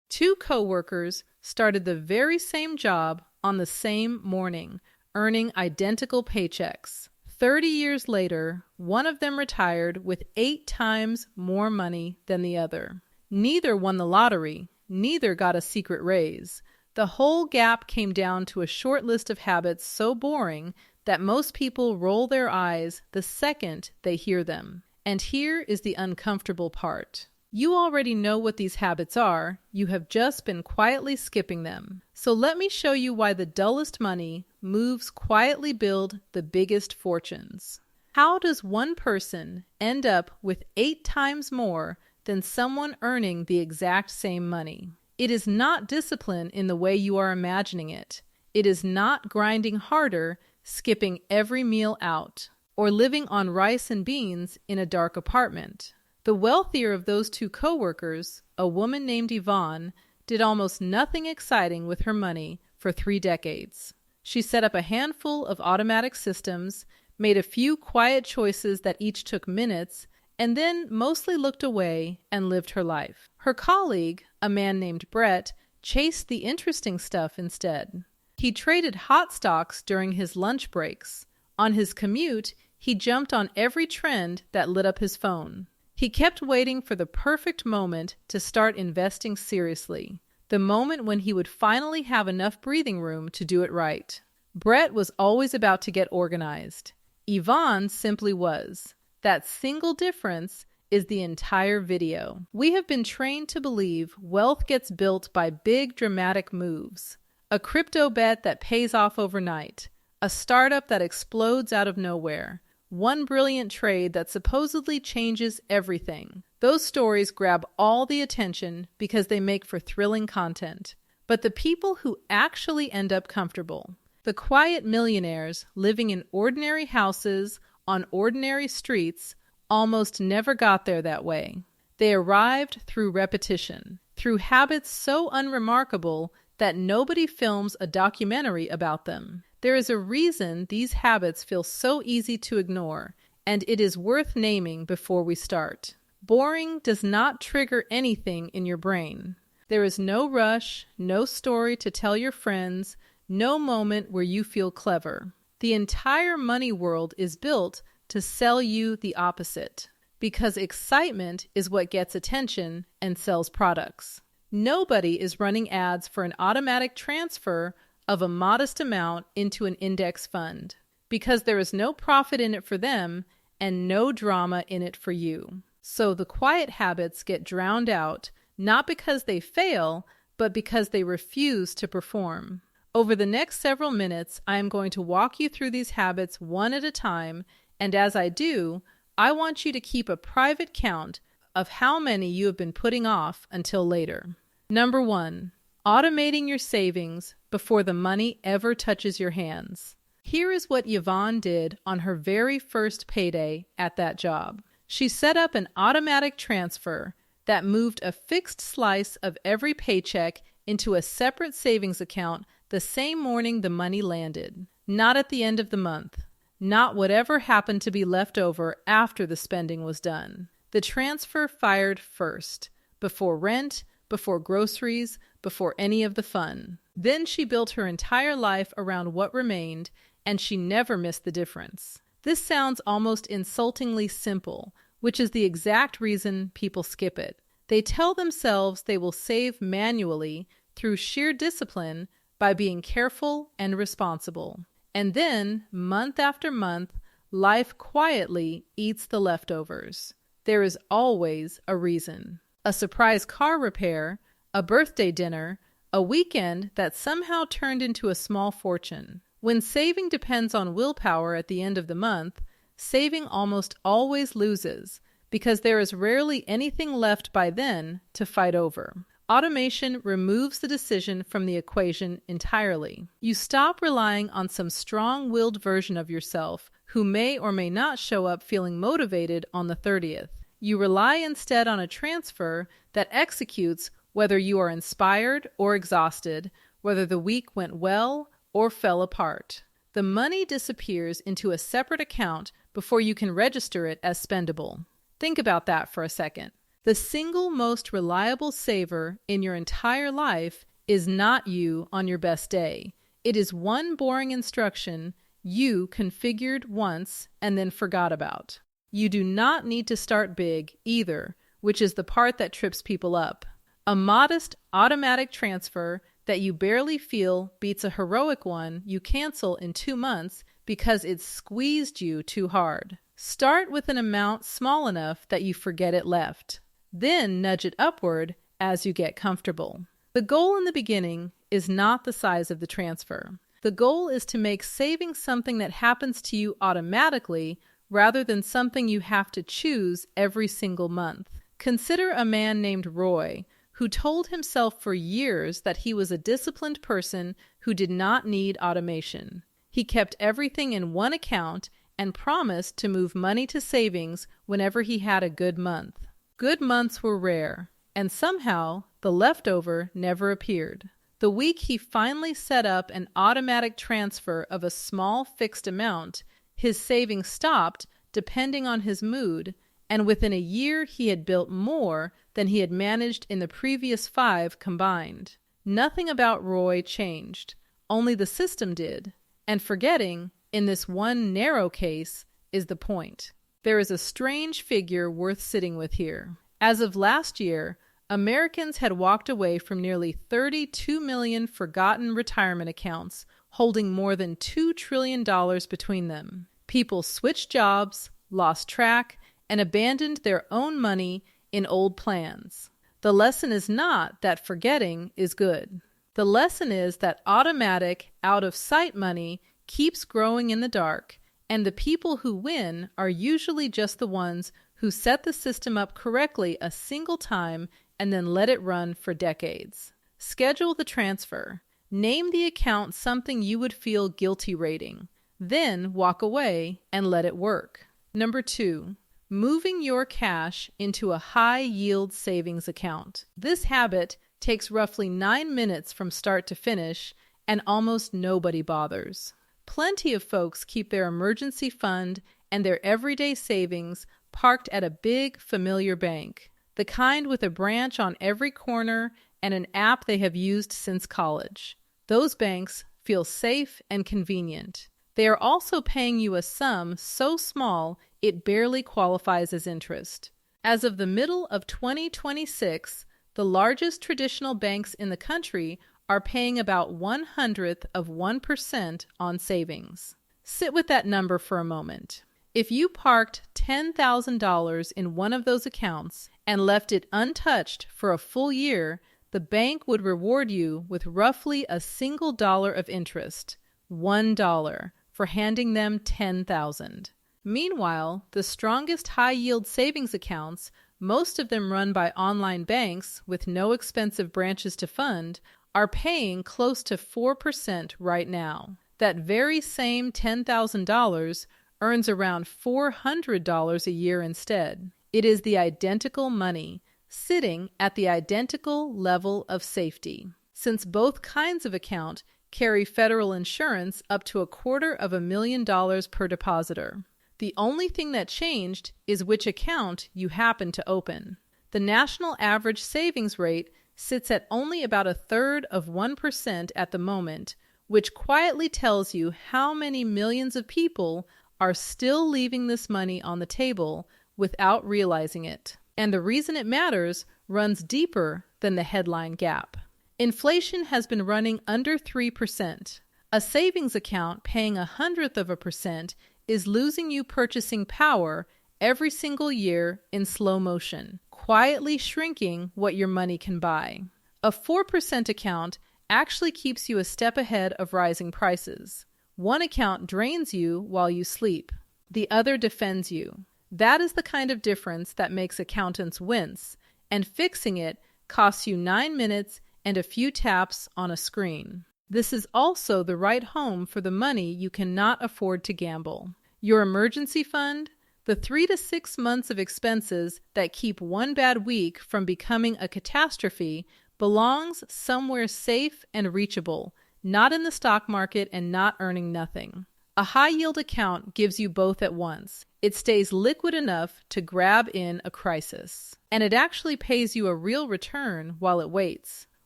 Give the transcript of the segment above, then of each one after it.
Two coworkers started the very same job on the same morning, earning identical paychecks. 30 years later, one of them retired with 8 times more money than the other. Neither won the lottery, neither got a secret raise. The whole gap came down to a short list of habits so boring that most people roll their eyes the second they hear them. And here is the uncomfortable part. You already know what these habits are, you have just been quietly skipping them. So let me show you why the dullest money moves quietly build the biggest fortunes. How does one person end up with 8 times more than someone earning the exact same money? It is not discipline in the way you are imagining it. It is not grinding harder, skipping every meal out, or living on rice and beans in a dark apartment. The wealthier of those two coworkers, a woman named Yvonne, did almost nothing exciting with her money for 3 decades. She set up a handful of automatic systems, made a few quiet choices that each took minutes, and then mostly looked away and lived her life. Her colleague, a man named Brett, chased the interesting stuff instead. He traded hot stocks during his lunch breaks. On his commute, he jumped on every trend that lit up his phone. He kept waiting for the perfect moment to start investing seriously, the moment when he would finally have enough breathing room to do it right. Brett was always about to get organized. Yvonne simply was. That single difference is the entire video. We have been trained to believe wealth gets built by big dramatic moves. A crypto bet that pays off overnight. A startup that explodes out of nowhere. One brilliant trade that supposedly changes everything. Those stories grab all the attention because they make for thrilling content. But the people who actually end up comfortable, the quiet millionaires living in ordinary houses on ordinary streets, almost never got there that way. They arrived through repetition, through habits so unremarkable that nobody films a documentary about them. There is a reason these habits feel so easy to ignore, and it is worth naming before we start. Boring does not trigger anything in your brain. There is no rush, no story to tell your friends, no moment where you feel clever. The entire money world is built to sell you the opposite, because excitement is what gets attention and sells products. Nobody is running ads for an automatic transfer of a modest amount into an index fund, because there is no profit in it for them and no drama in it for you. So the quiet habits get drowned out, not because they fail, but because they refuse to perform. Over the next several minutes, I am going to walk you through these habits one at a time, and as I do, I want you to keep a private count of how many you have been putting off until later. Number 1, automating your savings before the money ever touches your hands. Here is what Yvonne did on her very first payday at that job. She set up an automatic transfer that moved a fixed slice of every paycheck into a separate savings account the same morning the money landed, not at the end of the month, not whatever happened to be left over after the spending was done. The transfer fired first, before rent, before groceries, before any of the fun. Then she built her entire life around what remained, and she never missed the difference. This sounds almost insultingly simple, which is the exact reason people skip it. They tell themselves they will save manually through sheer discipline by being careful and responsible. And then, month after month, life quietly eats the leftovers. There is always a reason. A surprise car repair, a birthday dinner, a weekend that somehow turned into a small fortune. When saving depends on willpower at the end of the month, saving almost always loses because there is rarely anything left by then to fight over. Automation removes the decision from the equation entirely. You stop relying on some strong-willed version of yourself who may or may not show up feeling motivated on the 30th. You rely instead on a transfer that executes whether you are inspired or exhausted, whether the week went well or fell apart. The money disappears into a separate account before you can register it as spendable. Think about that for a second. The single most reliable saver in your entire life is not you on your best day. It is one boring instruction you configured once and then forgot about. You do not need to start big either, which is the part that trips people up. A modest automatic transfer that you barely feel beats a heroic one you cancel in 2 months because it squeezed you too hard. Start with an amount small enough that you forget it left. Then nudge it upward as you get comfortable. The goal in the beginning is not the size of the transfer. The goal is to make saving something that happens to you automatically rather than something you have to choose every single month. Consider a man named Roy, who told himself for years that he was a disciplined person who did not need automation. He kept everything in one account and promised to move money to savings whenever he had a good month. Good months were rare, and somehow the leftover never appeared. The week he finally set up an automatic transfer of a small fixed amount, his savings stopped depending on his mood, and within a year he had built more than he had managed in the previous 5 combined. Nothing about Roy changed, only the system did, and forgetting, in this one narrow case, is the point. There is a strange figure worth sitting with here. As of last year, Americans had walked away from nearly 32 million forgotten retirement accounts, holding more than $2 trillion between them. People switched jobs, lost track, and abandoned their own money in old plans. The lesson is not that forgetting is good. The lesson is that automatic, out-of-sight money keeps growing in the dark, and the people who win are usually just the ones who set the system up correctly a single time and then let it run for decades. Schedule the transfer. Name the account something you would feel guilty rating. Then walk away and let it work. Number 2. Moving your cash into a high-yield savings account. This habit takes roughly 9 minutes from start to finish, and almost nobody bothers. Plenty of folks keep their emergency fund and their everyday savings parked at a big, familiar bank, the kind with a branch on every corner and an app they have used since college. Those banks feel safe and convenient. They are also paying you a sum so small it barely qualifies as interest. As of the middle of 2026, the largest traditional banks in the country are paying about 1/100% on savings. Sit with that number for a moment. If you parked $10,000 in one of those accounts and left it untouched for a full year, the bank would reward you with roughly a single dollar of interest, $1, for handing them $10,000. Meanwhile, the strongest high-yield savings accounts, most of them run by online banks with no expensive branches to fund, are paying close to 4% right now. That very same $10,000 earns around $400 a year instead. It is the identical money, sitting at the identical level of safety. Since both kinds of account carry federal insurance up to $250,000 per depositor. The only thing that changed is which account you happen to open. The national average savings rate sits at only about 1/3% at the moment, which quietly tells you how many millions of people are still leaving this money on the table without realizing it. And the reason it matters runs deeper than the headline gap. Inflation has been running under 3%. A savings account paying 1/100% is losing you purchasing power every single year in slow motion, quietly shrinking what your money can buy. A 4% account actually keeps you a step ahead of rising prices. One account drains you while you sleep. The other defends you. That is the kind of difference that makes accountants wince, and fixing it costs you 9 minutes and a few taps on a screen. This is also the right home for the money you cannot afford to gamble. Your emergency fund, the 3 to 6 months of expenses that keep one bad week from becoming a catastrophe, belongs somewhere safe and reachable, not in the stock market and not earning nothing. A high-yield account gives you both at once. It stays liquid enough to grab in a crisis. And it actually pays you a real return while it waits.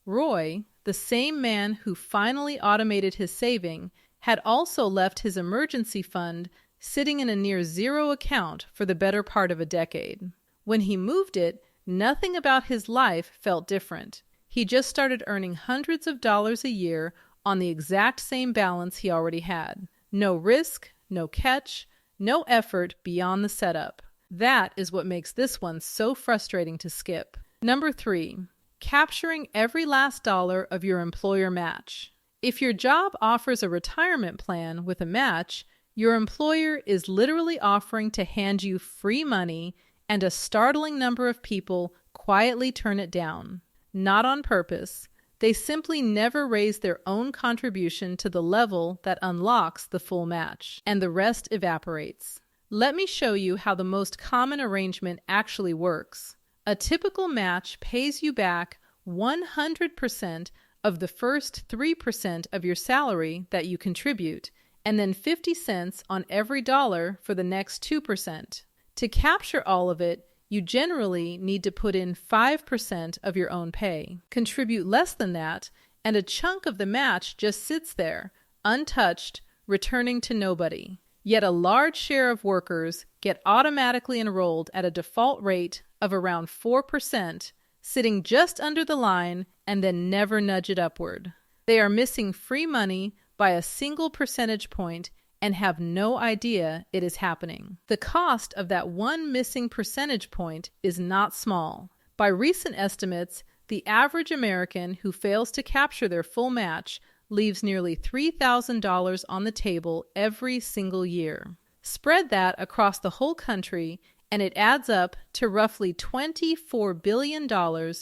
Roy, the same man who finally automated his saving, had also left his emergency fund sitting in a near zero account for the better part of a decade. When he moved it, nothing about his life felt different. He just started earning hundreds of dollars a year on the exact same balance he already had. No risk, no catch, no effort beyond the setup. That is what makes this one so frustrating to skip. Number 3, capturing every last dollar of your employer match. If your job offers a retirement plan with a match, your employer is literally offering to hand you free money, and a startling number of people quietly turn it down. Not on purpose. They simply never raise their own contribution to the level that unlocks the full match, and the rest evaporates. Let me show you how the most common arrangement actually works. A typical match pays you back 100% of the first 3% of your salary that you contribute, and then 50 cents on every dollar for the next 2%. To capture all of it, you generally need to put in 5% of your own pay. Contribute less than that, and a chunk of the match just sits there, untouched, returning to nobody. Yet a large share of workers get automatically enrolled at a default rate of around 4%, sitting just under the line and then never nudge it upward. They are missing free money by a single percentage point and have no idea it is happening. The cost of that one missing percentage point is not small. By recent estimates, the average American who fails to capture their full match leaves nearly $3,000 on the table every single year. Spread that across the whole country, and it adds up to roughly $24 billion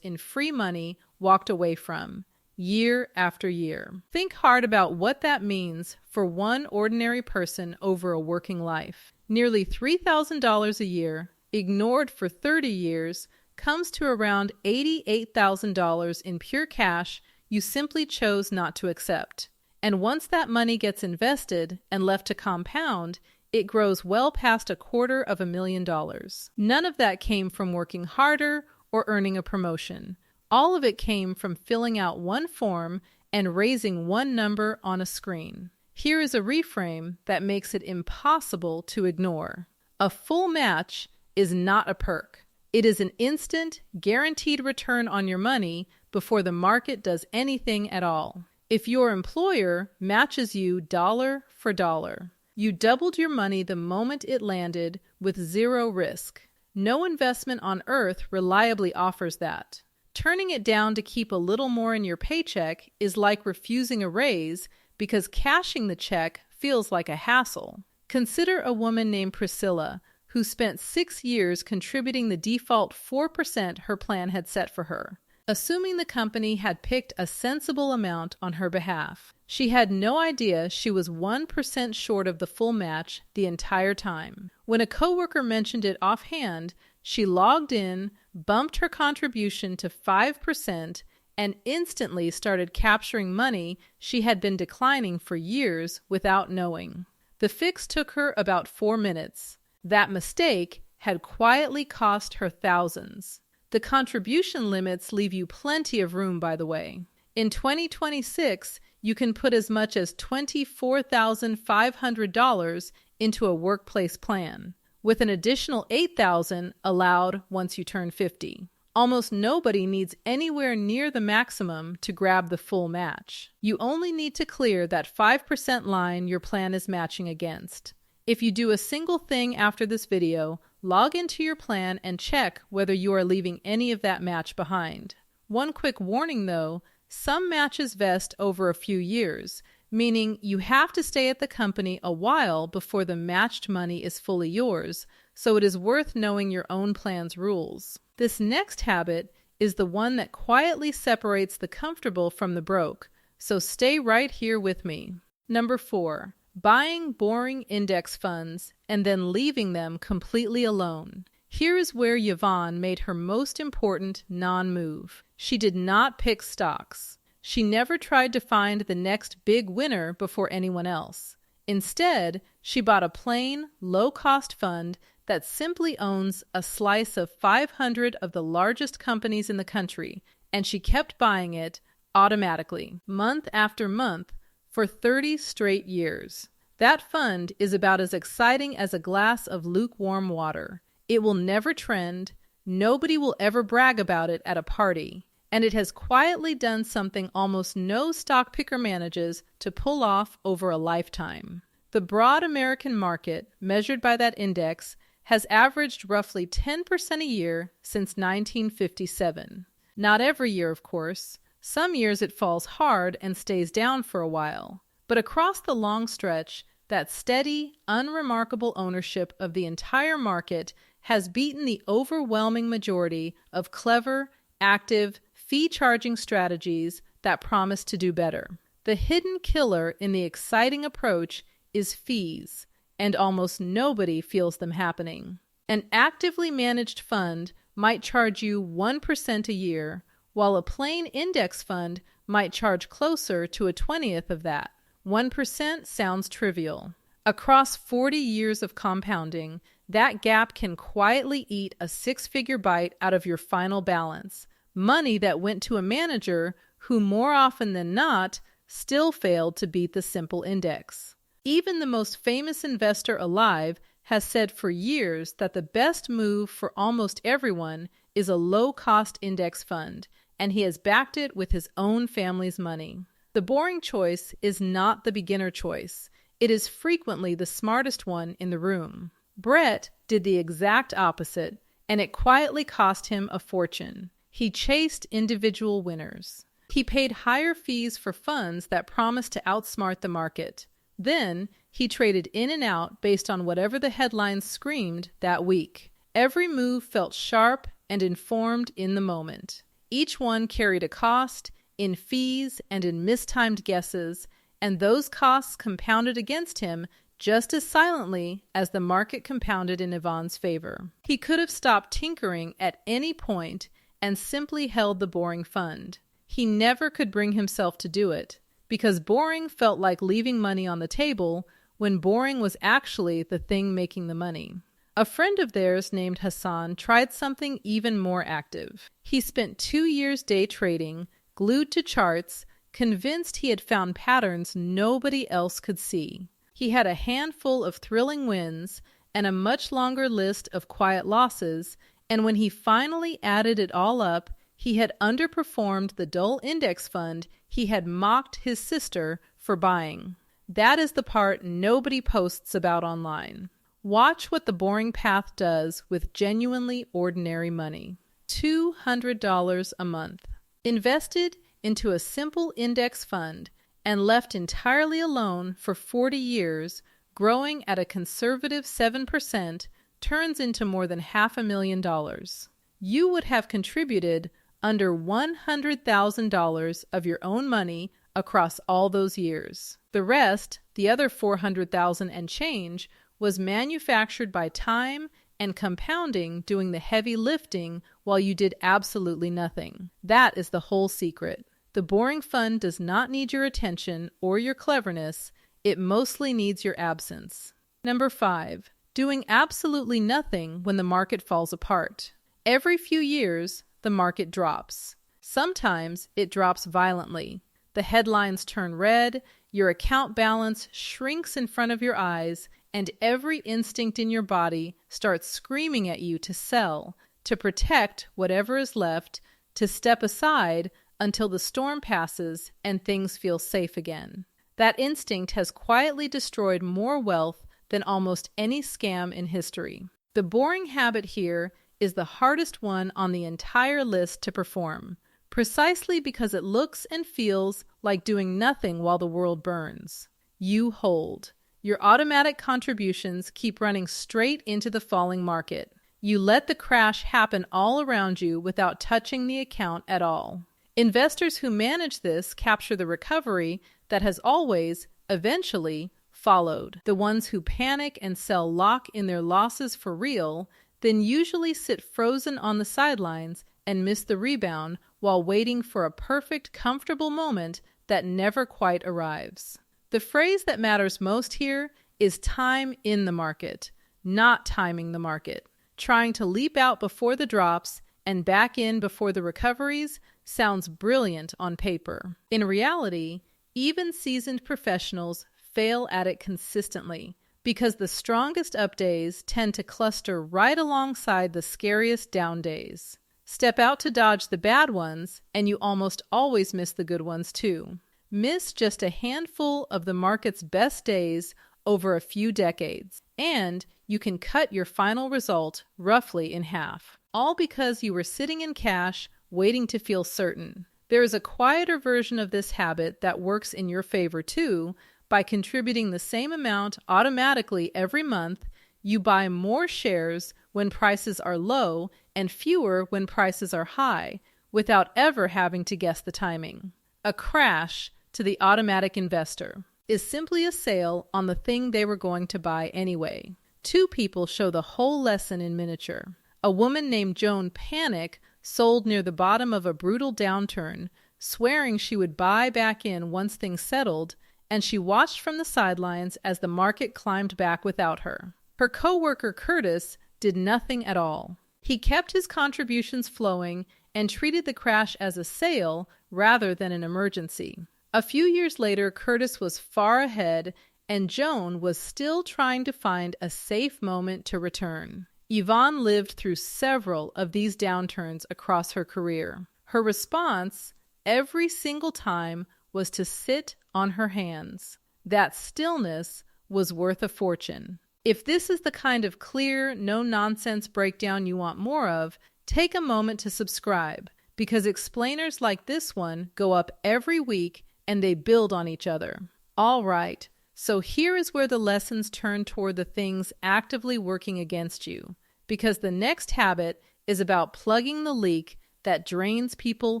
in free money walked away from, year after year. Think hard about what that means for one ordinary person over a working life. Nearly $3,000 a year, ignored for 30 years, comes to around $88,000 in pure cash you simply chose not to accept. And once that money gets invested and left to compound, it grows well past $250,000. None of that came from working harder or earning a promotion. All of it came from filling out one form and raising one number on a screen. Here is a reframe that makes it impossible to ignore. A full match is not a perk. It is an instant, guaranteed return on your money before the market does anything at all. If your employer matches you dollar for dollar, you doubled your money the moment it landed with zero risk. No investment on earth reliably offers that. Turning it down to keep a little more in your paycheck is like refusing a raise because cashing the check feels like a hassle. Consider a woman named Priscilla who spent 6 years contributing the default 4% her plan had set for her, assuming the company had picked a sensible amount on her behalf. She had no idea she was 1% short of the full match the entire time. When a coworker mentioned it offhand, she logged in, bumped her contribution to 5%, and instantly started capturing money she had been declining for years without knowing. The fix took her about 4 minutes. That mistake had quietly cost her thousands. The contribution limits leave you plenty of room, by the way. In 2026, you can put as much as $24,500 into a workplace plan, with an additional $8,000 allowed once you turn 50. Almost nobody needs anywhere near the maximum to grab the full match. You only need to clear that 5% line your plan is matching against. If you do a single thing after this video, log into your plan and check whether you are leaving any of that match behind. One quick warning though, some matches vest over a few years, meaning you have to stay at the company a while before the matched money is fully yours, so it is worth knowing your own plan's rules. This next habit is the one that quietly separates the comfortable from the broke, so stay right here with me. Number 4. Buying boring index funds and then leaving them completely alone. Here is where Yvonne made her most important non-move. She did not pick stocks. She never tried to find the next big winner before anyone else. Instead, she bought a plain, low-cost fund that simply owns a slice of 500 of the largest companies in the country, and she kept buying it automatically, month after month, for 30 straight years. That fund is about as exciting as a glass of lukewarm water. It will never trend, nobody will ever brag about it at a party, and it has quietly done something almost no stock picker manages to pull off over a lifetime. The broad American market, measured by that index, has averaged roughly 10% a year since 1957. Not every year, of course. Some years it falls hard and stays down for a while. But across the long stretch, that steady, unremarkable ownership of the entire market has beaten the overwhelming majority of clever, active, fee-charging strategies that promise to do better. The hidden killer in the exciting approach is fees, and almost nobody feels them happening. An actively managed fund might charge you 1% a year, while a plain index fund might charge closer to a 20th of that. 1% sounds trivial. Across 40 years of compounding, that gap can quietly eat a six-figure bite out of your final balance, money that went to a manager who more often than not still failed to beat the simple index. Even the most famous investor alive has said for years that the best move for almost everyone is a low-cost index fund, and he has backed it with his own family's money. The boring choice is not the beginner choice. It is frequently the smartest one in the room. Brett did the exact opposite, and it quietly cost him a fortune. He chased individual winners. He paid higher fees for funds that promised to outsmart the market. Then, he traded in and out based on whatever the headlines screamed that week. Every move felt sharp and informed in the moment. Each one carried a cost in fees and in mistimed guesses, and those costs compounded against him just as silently as the market compounded in Yvonne's favor. He could have stopped tinkering at any point and simply held the boring fund. He never could bring himself to do it, because boring felt like leaving money on the table when boring was actually the thing making the money. A friend of theirs named Hassan tried something even more active. He spent 2 years day trading, glued to charts, convinced he had found patterns nobody else could see. He had a handful of thrilling wins and a much longer list of quiet losses, and when he finally added it all up, he had underperformed the dull index fund he had mocked his sister for buying. That is the part nobody posts about online. Watch what the boring path does with genuinely ordinary money. $200 a month. Invested into a simple index fund and left entirely alone for 40 years, growing at a conservative 7%, turns into more than $500,000. You would have contributed under $100,000 of your own money across all those years. The rest, the other $400,000 and change, was manufactured by time and compounding doing the heavy lifting while you did absolutely nothing. That is the whole secret. The boring fund does not need your attention or your cleverness. It mostly needs your absence. Number 5, doing absolutely nothing when the market falls apart. Every few years, the market drops. Sometimes it drops violently. The headlines turn red, your account balance shrinks in front of your eyes, and every instinct in your body starts screaming at you to sell, to protect whatever is left, to step aside until the storm passes and things feel safe again. That instinct has quietly destroyed more wealth than almost any scam in history. The boring habit here is the hardest one on the entire list to perform, precisely because it looks and feels like doing nothing while the world burns. You hold. Your automatic contributions keep running straight into the falling market. You let the crash happen all around you without touching the account at all. Investors who manage this capture the recovery that has always, eventually, followed. The ones who panic and sell lock in their losses for real, then usually sit frozen on the sidelines and miss the rebound while waiting for a perfect, comfortable moment that never quite arrives. The phrase that matters most here is time in the market, not timing the market. Trying to leap out before the drops and back in before the recoveries sounds brilliant on paper. In reality, even seasoned professionals fail at it consistently because the strongest up days tend to cluster right alongside the scariest down days. Step out to dodge the bad ones, and you almost always miss the good ones too. Miss just a handful of the market's best days over a few decades, and you can cut your final result roughly in half. All because you were sitting in cash, waiting to feel certain. There is a quieter version of this habit that works in your favor too. By contributing the same amount automatically every month, you buy more shares when prices are low and fewer when prices are high, without ever having to guess the timing. A crash, to the automatic investor, is simply a sale on the thing they were going to buy anyway. Two people show the whole lesson in miniature. A woman named Joan Panic sold near the bottom of a brutal downturn, swearing she would buy back in once things settled, and she watched from the sidelines as the market climbed back without her. Her coworker Curtis did nothing at all. He kept his contributions flowing and treated the crash as a sale rather than an emergency. A few years later, Curtis was far ahead, and Joan was still trying to find a safe moment to return. Yvonne lived through several of these downturns across her career. Her response, every single time, was to sit on her hands. That stillness was worth a fortune. If this is the kind of clear, no-nonsense breakdown you want more of, take a moment to subscribe, because explainers like this one go up every week and they build on each other. All right, so here is where the lessons turn toward the things actively working against you, because the next habit is about plugging the leak that drains people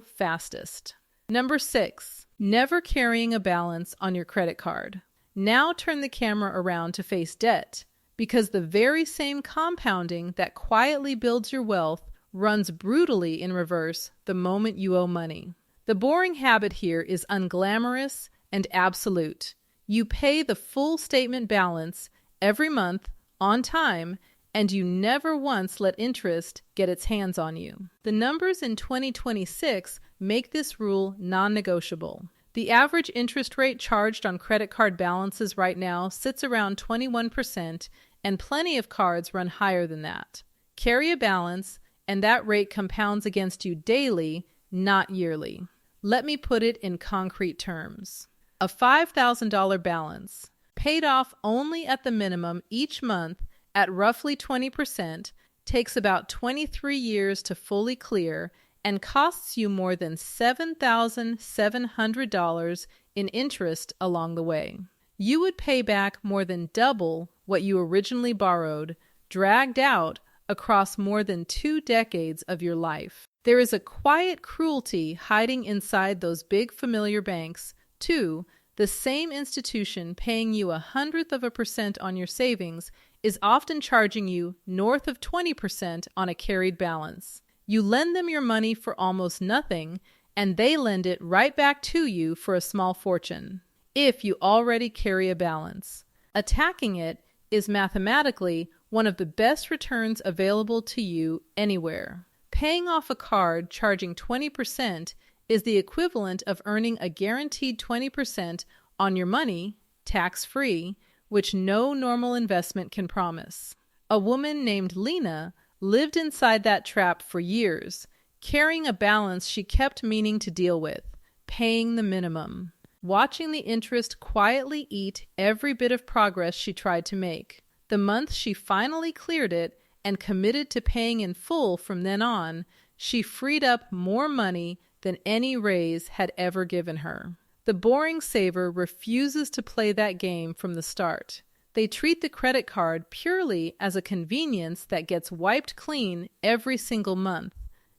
fastest. Number 6, never carrying a balance on your credit card. Now turn the camera around to face debt, because the very same compounding that quietly builds your wealth runs brutally in reverse the moment you owe money. The boring habit here is unglamorous and absolute. You pay the full statement balance every month on time, and you never once let interest get its hands on you. The numbers in 2026 make this rule non-negotiable. The average interest rate charged on credit card balances right now sits around 21%, and plenty of cards run higher than that. Carry a balance, and that rate compounds against you daily, not yearly. Let me put it in concrete terms. A $5,000 balance, paid off only at the minimum each month at roughly 20%, takes about 23 years to fully clear and costs you more than $7,700 in interest along the way. You would pay back more than double what you originally borrowed, dragged out across more than 2 decades of your life. There is a quiet cruelty hiding inside those big familiar banks, too. The same institution paying you 0.1% on your savings is often charging you north of 20% on a carried balance. You lend them your money for almost nothing, and they lend it right back to you for a small fortune, if you already carry a balance. Attacking it is mathematically one of the best returns available to you anywhere. Paying off a card charging 20% is the equivalent of earning a guaranteed 20% on your money, tax-free, which no normal investment can promise. A woman named Lena lived inside that trap for years, carrying a balance she kept meaning to deal with, paying the minimum, watching the interest quietly eat every bit of progress she tried to make. The month she finally cleared it and committed to paying in full from then on, she freed up more money than any raise had ever given her. The boring saver refuses to play that game from the start. They treat the credit card purely as a convenience that gets wiped clean every single month,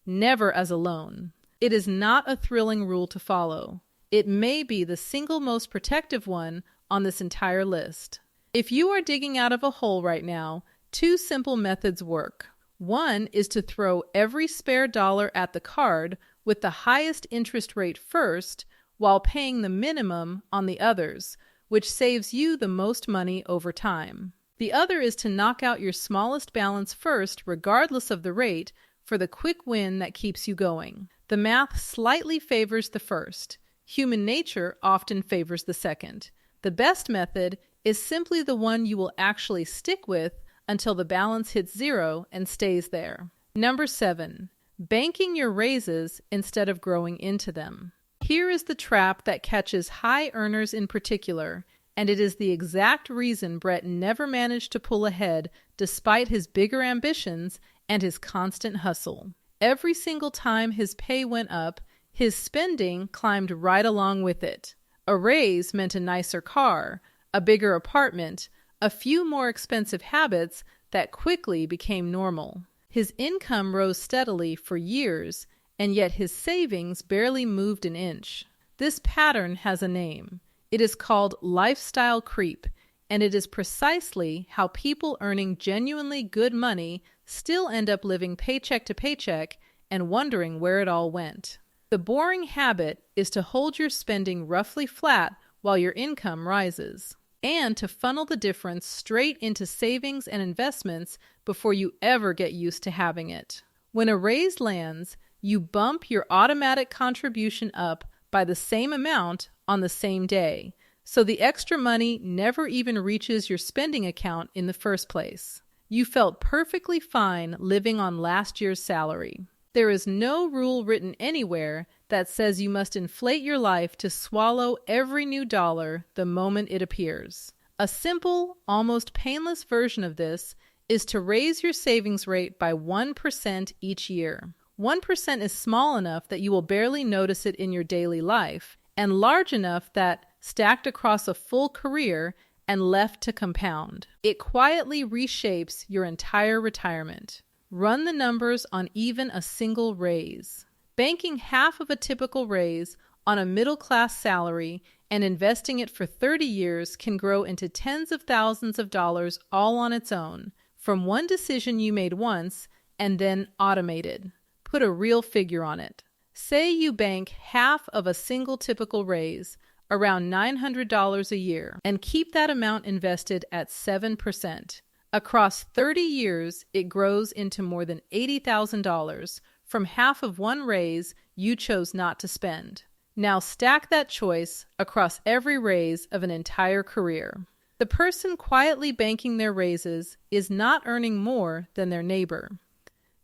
never as a loan. It is not a thrilling rule to follow. It may be the single most protective one on this entire list. If you are digging out of a hole right now, 2 simple methods work. One is to throw every spare dollar at the card with the highest interest rate first, while paying the minimum on the others, which saves you the most money over time. The other is to knock out your smallest balance first, regardless of the rate, for the quick win that keeps you going. The math slightly favors the first. Human nature often favors the second. The best method is simply the one you will actually stick with until the balance hits zero and stays there. Number 7, banking your raises instead of growing into them. Here is the trap that catches high earners in particular, and it is the exact reason Brett never managed to pull ahead despite his bigger ambitions and his constant hustle. Every single time his pay went up, his spending climbed right along with it. A raise meant a nicer car, a bigger apartment, a few more expensive habits that quickly became normal. His income rose steadily for years, and yet his savings barely moved an inch. This pattern has a name. It is called lifestyle creep, and it is precisely how people earning genuinely good money still end up living paycheck to paycheck and wondering where it all went. The boring habit is to hold your spending roughly flat while your income rises, and to funnel the difference straight into savings and investments before you ever get used to having it. When a raise lands, you bump your automatic contribution up by the same amount on the same day, so the extra money never even reaches your spending account in the first place. You felt perfectly fine living on last year's salary. There is no rule written anywhere that says you must inflate your life to swallow every new dollar the moment it appears. A simple, almost painless version of this is to raise your savings rate by 1% each year. 1% is small enough that you will barely notice it in your daily life, and large enough that, stacked across a full career and left to compound, it quietly reshapes your entire retirement. Run the numbers on even a single raise. Banking half of a typical raise on a middle-class salary and investing it for 30 years can grow into tens of thousands of dollars all on its own, from one decision you made once and then automated. Put a real figure on it. Say you bank half of a single typical raise, around $900 a year, and keep that amount invested at 7%. Across 30 years, it grows into more than $80,000 from half of one raise you chose not to spend. Now stack that choice across every raise of an entire career. The person quietly banking their raises is not earning more than their neighbor.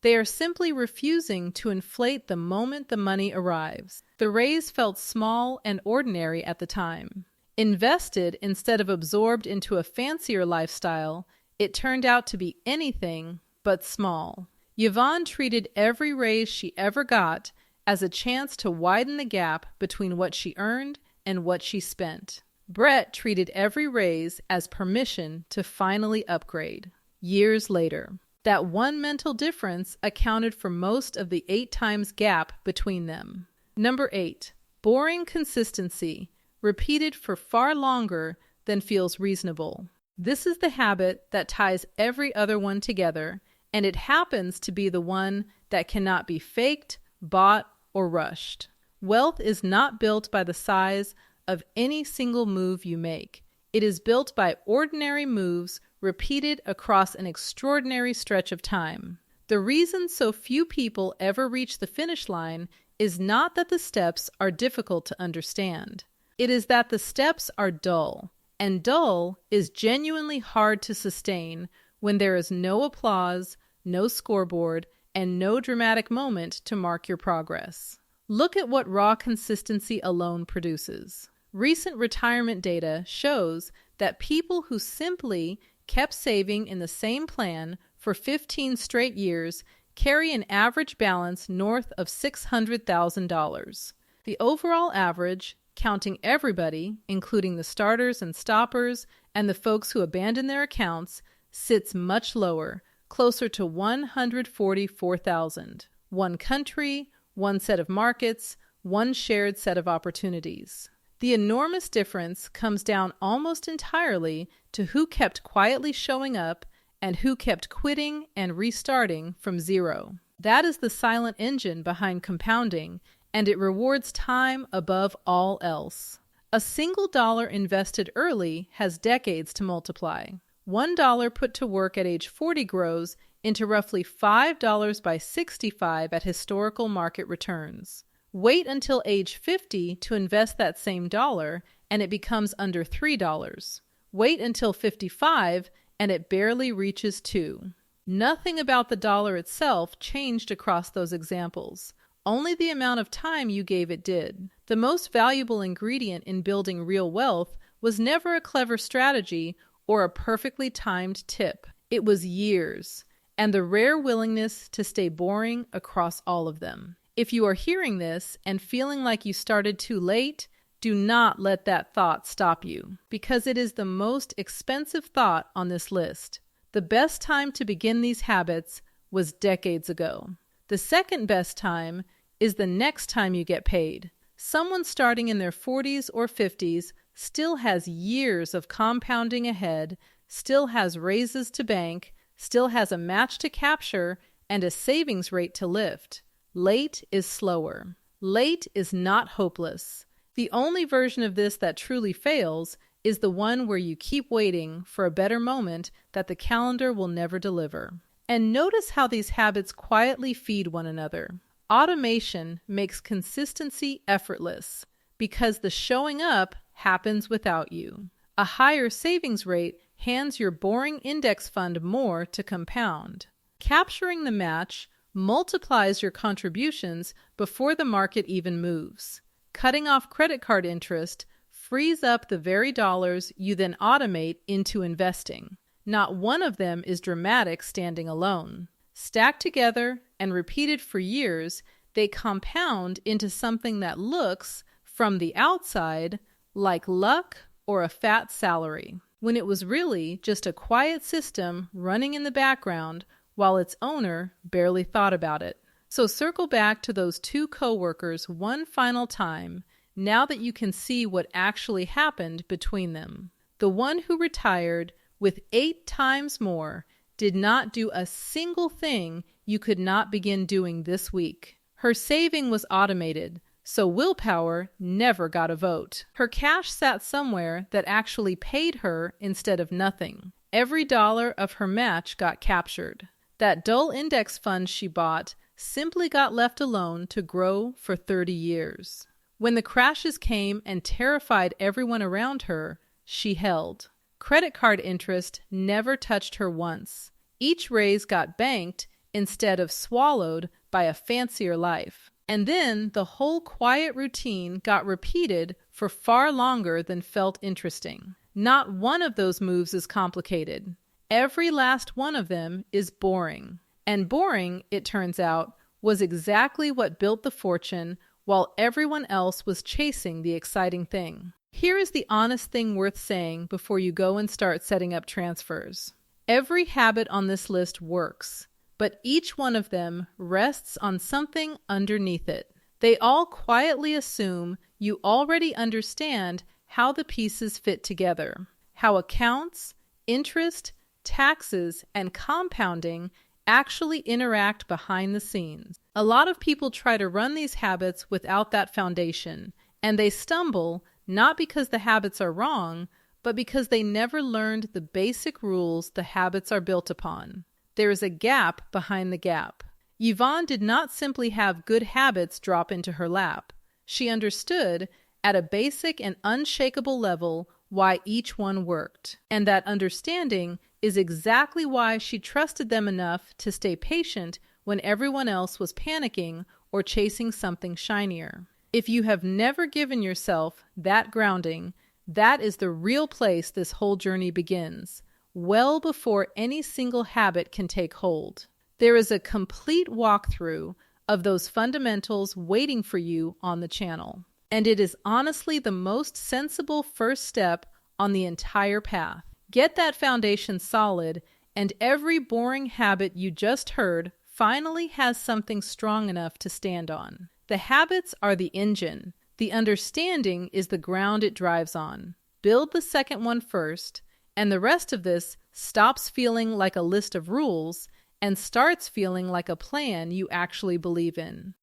They are simply refusing to inflate the moment the money arrives. The raise felt small and ordinary at the time. Invested instead of absorbed into a fancier lifestyle, it turned out to be anything but small. Yvonne treated every raise she ever got as a chance to widen the gap between what she earned and what she spent. Brett treated every raise as permission to finally upgrade. Years later, that one mental difference accounted for most of the 8 times gap between them. Number 8, boring consistency, repeated for far longer than feels reasonable. This is the habit that ties every other one together, and it happens to be the one that cannot be faked, bought, or rushed. Wealth is not built by the size of any single move you make. It is built by ordinary moves repeated across an extraordinary stretch of time. The reason so few people ever reach the finish line is not that the steps are difficult to understand. It is that the steps are dull, and dull is genuinely hard to sustain when there is no applause, no scoreboard, and no dramatic moment to mark your progress. Look at what raw consistency alone produces. Recent retirement data shows that people who simply kept saving in the same plan for 15 straight years carry an average balance north of $600,000. The overall average, counting everybody, including the starters and stoppers and the folks who abandon their accounts, sits much lower, closer to $144,000. One country, one set of markets, one shared set of opportunities. The enormous difference comes down almost entirely to who kept quietly showing up and who kept quitting and restarting from zero. That is the silent engine behind compounding, and it rewards time above all else. A single dollar invested early has decades to multiply. $1 put to work at age 40 grows into roughly $5 by 65 at historical market returns. Wait until age 50 to invest that same dollar, and it becomes under $3. Wait until 55, and it barely reaches 2. Nothing about the dollar itself changed across those examples. Only the amount of time you gave it did. The most valuable ingredient in building real wealth was never a clever strategy or a perfectly timed tip. It was years, and the rare willingness to stay boring across all of them. If you are hearing this and feeling like you started too late, do not let that thought stop you, because it is the most expensive thought on this list. The best time to begin these habits was decades ago. The second best time is the next time you get paid. Someone starting in their 40s or 50s still has years of compounding ahead, still has raises to bank, still has a match to capture, and a savings rate to lift. Late is slower. Late is not hopeless. The only version of this that truly fails is the one where you keep waiting for a better moment that the calendar will never deliver. And notice how these habits quietly feed one another. Automation makes consistency effortless because the showing up happens without you. A higher savings rate hands your boring index fund more to compound. Capturing the match multiplies your contributions before the market even moves. Cutting off credit card interest frees up the very dollars you then automate into investing. Not one of them is dramatic standing alone. Stacked together and repeated for years, they compound into something that looks, from the outside, like luck or a fat salary, when it was really just a quiet system running in the background while its owner barely thought about it. So circle back to those two coworkers one final time, now that you can see what actually happened between them. The one who retired with 8 times more did not do a single thing you could not begin doing this week. Her saving was automated, so willpower never got a vote. Her cash sat somewhere that actually paid her instead of nothing. Every dollar of her match got captured. That dull index fund she bought simply got left alone to grow for 30 years. When the crashes came and terrified everyone around her, she held. Credit card interest never touched her once. Each raise got banked instead of swallowed by a fancier life. And then the whole quiet routine got repeated for far longer than felt interesting. Not one of those moves is complicated. Every last one of them is boring. And boring, it turns out, was exactly what built the fortune while everyone else was chasing the exciting thing. Here is the honest thing worth saying before you go and start setting up transfers. Every habit on this list works, but each one of them rests on something underneath it. They all quietly assume you already understand how the pieces fit together, how accounts, interest, taxes, and compounding actually interact behind the scenes. A lot of people try to run these habits without that foundation, and they stumble not because the habits are wrong, but because they never learned the basic rules the habits are built upon. There is a gap behind the gap. Yvonne did not simply have good habits drop into her lap. She understood, at a basic and unshakable level, why each one worked. And that understanding is exactly why she trusted them enough to stay patient when everyone else was panicking or chasing something shinier. If you have never given yourself that grounding, that is the real place this whole journey begins, well before any single habit can take hold. There is a complete walkthrough of those fundamentals waiting for you on the channel. And it is honestly the most sensible first step on the entire path. Get that foundation solid, and every boring habit you just heard finally has something strong enough to stand on. The habits are the engine. The understanding is the ground it drives on. Build the second one first, and the rest of this stops feeling like a list of rules and starts feeling like a plan you actually believe in.